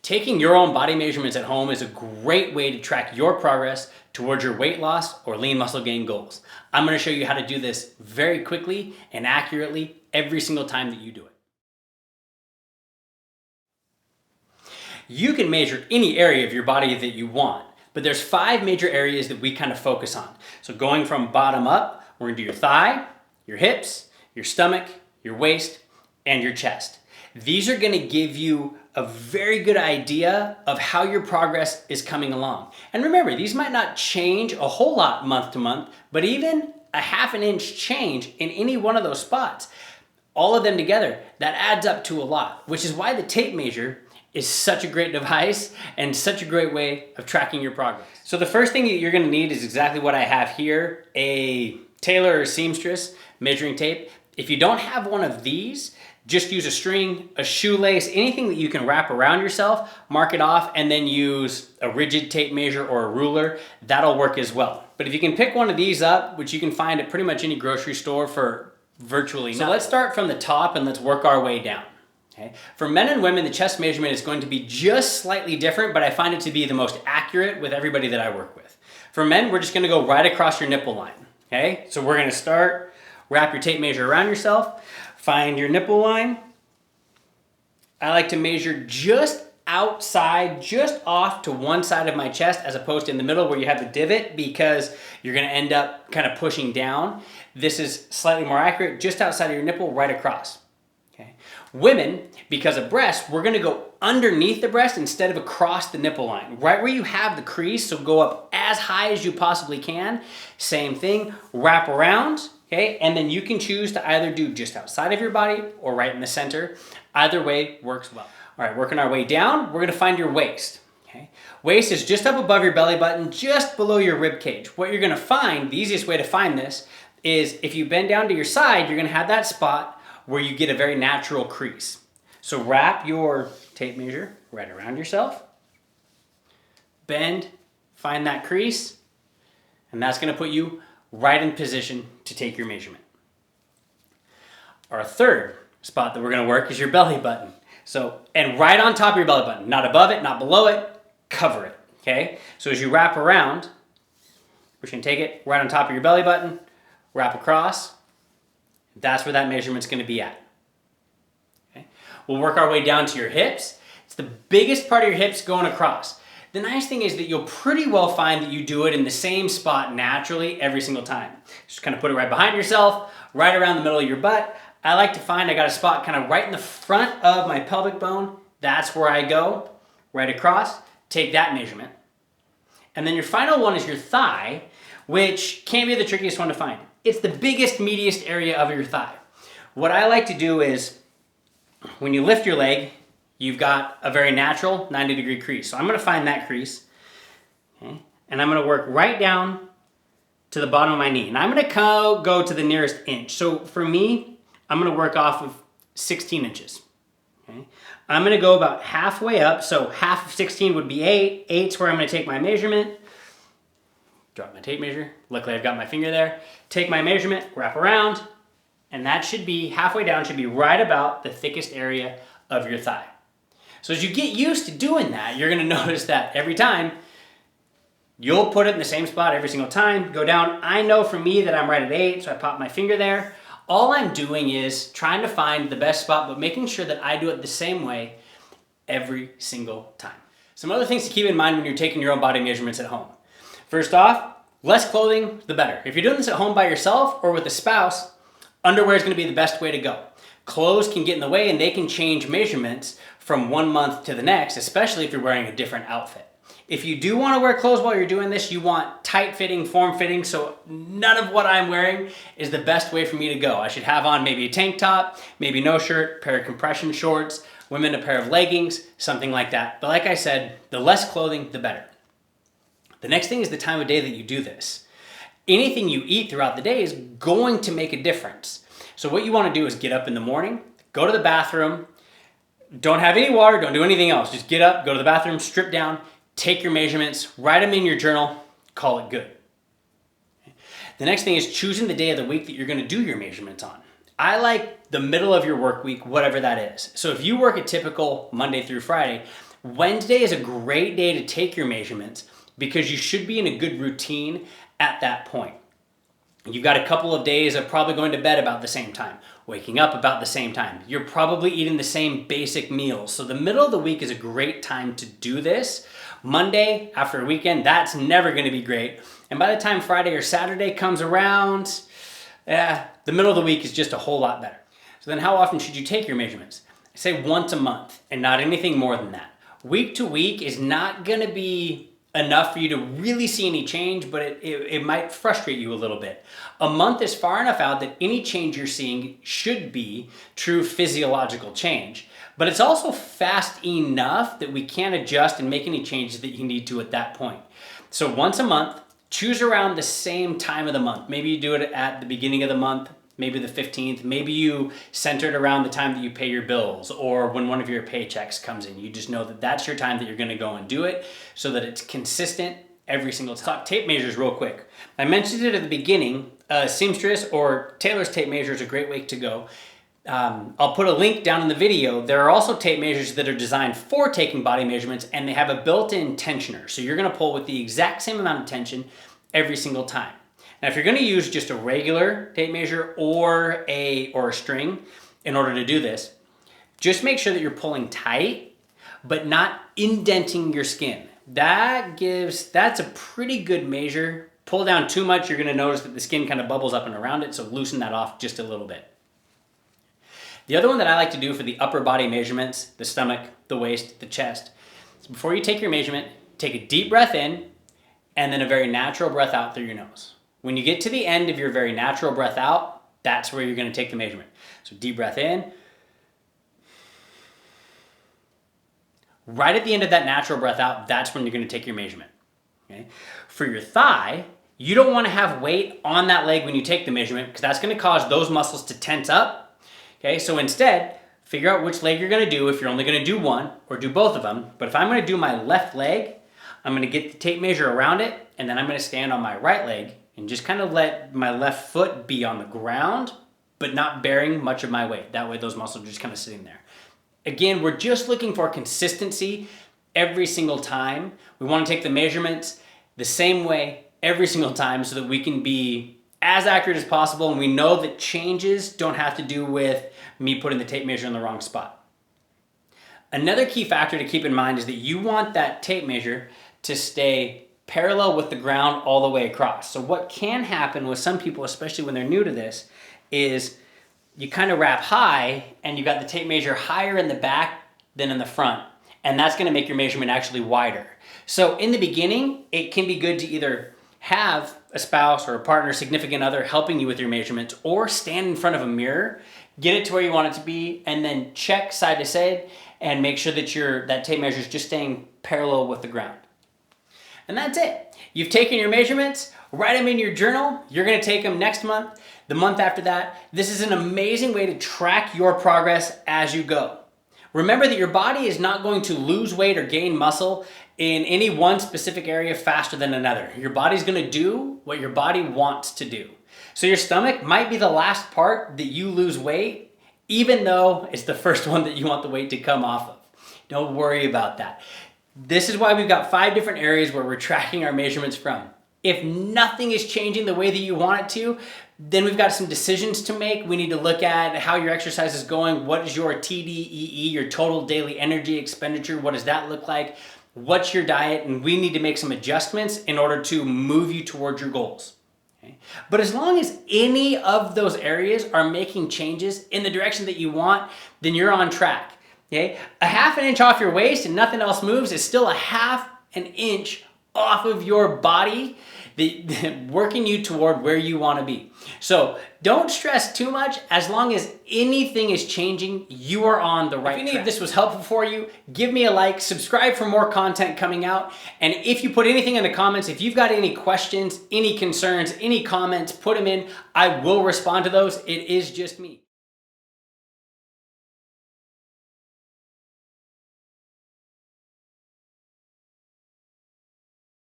Taking your own body measurements at home is a great way to track your progress towards your weight loss or lean muscle gain goals. I'm going to show you how to do this very quickly and accurately every single time that you do it. You can measure any area of your body that you want, but there's 5 major areas that we kind of focus on. So going from bottom up, we're going to do your thigh, your hips, your stomach, your waist, and your chest. These are going to give you a very good idea of how your progress is coming along. And remember, these might not change a whole lot month to month, but even a half an inch change in any one of those spots, all of them together, that adds up to a lot, which is why the tape measure is such a great device and such a great way of tracking your progress. So the first thing that you're going to need is exactly what I have here, a tailor or seamstress measuring tape. If you don't have one of these, just use a string, a shoelace, anything that you can wrap around yourself, mark it off, and then use a rigid tape measure or a ruler. That'll work as well. But if you can pick one of these up, which you can find at pretty much any grocery store for virtually nothing. So let's start from the top and let's work our way down. Okay. For men and women, the chest measurement is going to be just slightly different, but I find it to be the most accurate with everybody that I work with. For men, we're just going to go right across your nipple line. Okay, so we're going to start, wrap your tape measure around yourself, find your nipple line. I like to measure just outside, just off to one side of my chest as opposed to in the middle where you have the divot, because you're going to end up kind of pushing down. This is slightly more accurate, just outside of your nipple, right across. Okay. Women, because of breast, we're going to go underneath the breast instead of across the nipple line, right where you have the crease. So go up as high as you possibly can. Same thing, wrap around, okay? And then you can choose to either do just outside of your body or right in the center. Either way works well. All right, working our way down, we're going to find your waist. Okay? Waist is just up above your belly button, just below your rib cage. What you're going to find, the easiest way to find this, is if you bend down to your side, you're going to have that spot where you get a very natural crease. So wrap your tape measure right around yourself, bend, find that crease, and that's going to put you right in position to take your measurement. Our third spot that we're going to work is your belly button. So, and right on top of your belly button, not above it, not below it, cover it, okay? So as you wrap around, we're just going to take it right on top of your belly button, wrap across. That's where that measurement's going to be at. Okay? We'll work our way down to your hips. It's the biggest part of your hips going across. The nice thing is that you'll pretty well find that you do it in the same spot naturally every single time. Just kind of put it right behind yourself, right around the middle of your butt. I like to find I got a spot kind of right in the front of my pelvic bone. That's where I go, right across, take that measurement. And then your final one is your thigh, which can be the trickiest one to find. It's the biggest, meatiest area of your thigh. What I like to do is, when you lift your leg, you've got a very natural 90-degree crease. So I'm going to find that crease, okay? And I'm going to work right down to the bottom of my knee. And I'm going to go to the nearest inch. So for me, I'm going to work off of 16 inches. Okay? I'm going to go about halfway up. So half of 16 would be 8. 8's where I'm going to take my measurement. Drop my tape measure. Luckily I've got my finger there. Take my measurement, wrap around, and that should be halfway down, should be right about the thickest area of your thigh. So as you get used to doing that, you're going to notice that every time you'll put it in the same spot every single time, go down. I know for me that I'm right at 8, so I pop my finger there. All I'm doing is trying to find the best spot, but making sure that I do it the same way every single time. Some other things to keep in mind when you're taking your own body measurements at home. First off, less clothing, the better. If you're doing this at home by yourself or with a spouse, underwear is going to be the best way to go. Clothes can get in the way and they can change measurements from one month to the next, especially if you're wearing a different outfit. If you do want to wear clothes while you're doing this, you want tight-fitting, form-fitting, so none of what I'm wearing is the best way for me to go. I should have on maybe a tank top, maybe no shirt, pair of compression shorts, women a pair of leggings, something like that. But like I said, the less clothing, the better. The next thing is the time of day that you do this. Anything you eat throughout the day is going to make a difference. So what you want to do is get up in the morning, go to the bathroom, don't have any water, don't do anything else. Just get up, go to the bathroom, strip down, take your measurements, write them in your journal, call it good. The next thing is choosing the day of the week that you're going to do your measurements on. I like the middle of your work week, whatever that is. So if you work a typical Monday through Friday, Wednesday is a great day to take your measurements because you should be in a good routine at that point. You've got a couple of days of probably going to bed about the same time, waking up about the same time. You're probably eating the same basic meals. So the middle of the week is a great time to do this. Monday, after a weekend, that's never going to be great. And by the time Friday or Saturday comes around, the middle of the week is just a whole lot better. So then how often should you take your measurements? I say once a month and not anything more than that. Week to week is not going to be enough for you to really see any change, but it might frustrate you a little bit. A month is far enough out that any change you're seeing should be true physiological change, but it's also fast enough that we can adjust and make any changes that you need to at that point. So once a month, choose around the same time of the month. Maybe you do it at the beginning of the month, maybe the 15th, maybe you center it around the time that you pay your bills or when one of your paychecks comes in. You just know that that's your time that you're gonna go and do it so that it's consistent every single time. Talk tape measures real quick. I mentioned it at the beginning. Seamstress or tailor's tape measure is a great way to go. I'll put a link down in the video. There are also tape measures that are designed for taking body measurements and they have a built-in tensioner. So you're gonna pull with the exact same amount of tension every single time. Now, if you're gonna use just a regular tape measure or a string in order to do this, just make sure that you're pulling tight, but not indenting your skin. That's a pretty good measure. Pull down too much, you're gonna notice that the skin kind of bubbles up and around it, so loosen that off just a little bit. The other one that I like to do for the upper body measurements, the stomach, the waist, the chest, so before you take your measurement, take a deep breath in and then a very natural breath out through your nose. When you get to the end of your very natural breath out, that's where you're gonna take the measurement. So deep breath in. Right at the end of that natural breath out, that's when you're gonna take your measurement. Okay? For your thigh, you don't wanna have weight on that leg when you take the measurement because that's gonna cause those muscles to tense up. Okay, so instead, figure out which leg you're gonna do if you're only gonna do one or do both of them. But if I'm gonna do my left leg, I'm gonna get the tape measure around it and then I'm gonna stand on my right leg and just kind of let my left foot be on the ground, but not bearing much of my weight. That way those muscles are just kind of sitting there. Again, we're just looking for consistency every single time. We want to take the measurements the same way every single time so that we can be as accurate as possible and we know that changes don't have to do with me putting the tape measure in the wrong spot. Another key factor to keep in mind is that you want that tape measure to stay parallel with the ground all the way across. So what can happen with some people, especially when they're new to this, is you kind of wrap high and you got the tape measure higher in the back than in the front. And that's gonna make your measurement actually wider. So in the beginning, it can be good to either have a spouse or a partner, significant other helping you with your measurements or stand in front of a mirror, get it to where you want it to be, and then check side to side and make sure that that tape measure is just staying parallel with the ground. And that's it. You've taken your measurements, write them in your journal. You're gonna take them next month, the month after that. This is an amazing way to track your progress as you go. Remember that your body is not going to lose weight or gain muscle in any one specific area faster than another. Your body's gonna do what your body wants to do. So your stomach might be the last part that you lose weight, even though it's the first one that you want the weight to come off of. Don't worry about that. This is why we've got 5 different areas where we're tracking our measurements from. If nothing is changing the way that you want it to, then we've got some decisions to make. We need to look at how your exercise is going. What is your TDEE, your total daily energy expenditure? What does that look like? What's your diet? And we need to make some adjustments in order to move you towards your goals. Okay? But as long as any of those areas are making changes in the direction that you want, then you're on track. Okay? A half an inch off your waist and nothing else moves is still a half an inch off of your body, working you toward where you want to be. So don't stress too much. As long as anything is changing, you are on the right track. If any of this was helpful for you, give me a like, subscribe for more content coming out. And if you put anything in the comments, if you've got any questions, any concerns, any comments, put them in. I will respond to those. It is just me.